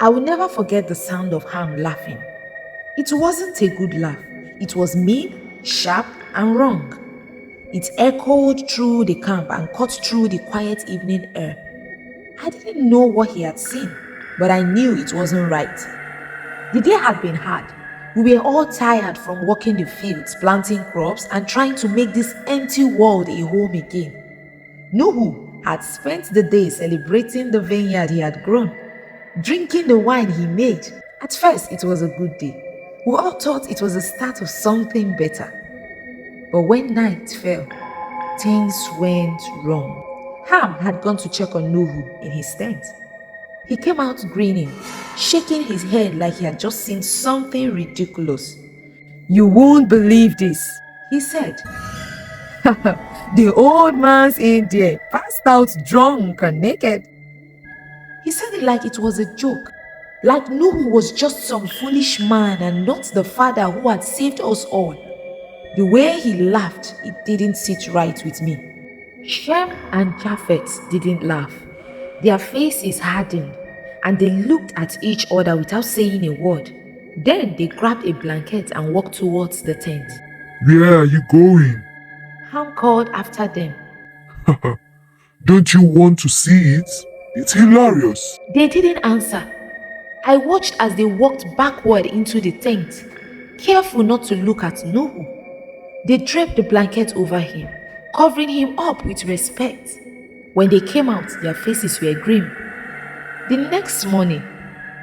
I will never forget the sound of Ham laughing. It wasn't a good laugh. It was mean, sharp, and wrong. It echoed through the camp and cut through the quiet evening air. I didn't know what he had seen, but I knew it wasn't right. The day had been hard. We were all tired from working the fields, planting crops, and trying to make this empty world a home again. Nuhu had spent the day celebrating the vineyard he had grown, drinking the wine he made. At first, it was a good day. We all thought it was the start of something better. But when night fell, things went wrong. Ham had gone to check on Nuhu in his tent. He came out grinning, shaking his head like he had just seen something ridiculous. "You won't believe this," he said. "The old man's in there, passed out drunk and naked." He said it like it was a joke, like Nuhu was just some foolish man and not the father who had saved us all. The way he laughed, it didn't sit right with me. Shem and Japheth didn't laugh. Their faces hardened, and they looked at each other without saying a word. Then they grabbed a blanket and walked towards the tent. "Where are you going?" Ham called after them. "Don't you want to see it? It's hilarious." They didn't answer. I watched as they walked backward into the tent, careful not to look at Nuhu. They draped the blanket over him, covering him up with respect. When they came out, their faces were grim. The next morning,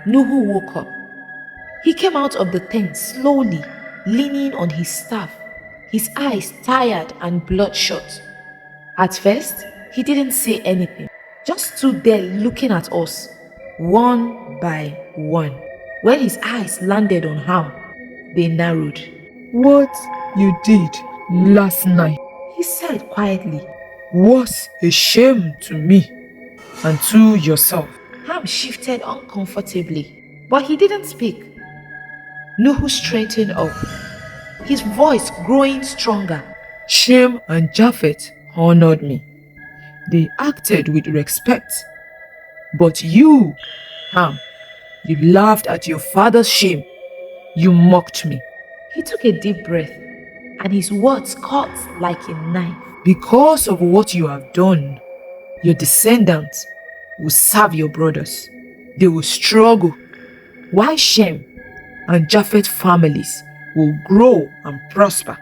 Nuhu woke up. He came out of the tent slowly, leaning on his staff, his eyes tired and bloodshot. At first, he didn't say anything, just stood there looking at us, one by one. When his eyes landed on Ham, they narrowed. "What you did last night," He said quietly, "was a shame to me and to yourself." Ham shifted uncomfortably, but he didn't speak. Nuhu straightened up, his voice growing stronger. "Shem and Japheth honored me. They acted with respect. But you, Ham, you laughed at your father's shame. You mocked me. He took a deep breath, and his words cut like a knife. Because of what you have done, your descendants will serve your brothers. They will struggle, while Shem and Japheth families will grow and prosper."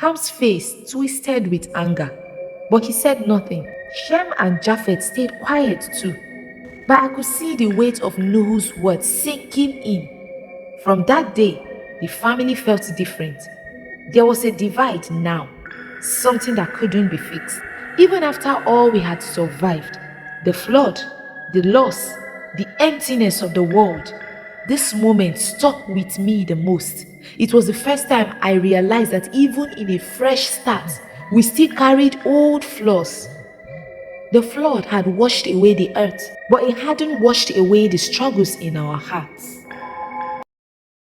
Ham's face twisted with anger, but he said nothing. Shem and Japheth stayed quiet too, but I could see the weight of Nuhu's words sinking in. From that day, the family felt different. There was a divide now, something that couldn't be fixed. Even after all we had survived, the flood, the loss, the emptiness of the world, this moment stuck with me the most. It was the first time I realized that even in a fresh start, we still carried old flaws. The flood had washed away the earth, but it hadn't washed away the struggles in our hearts.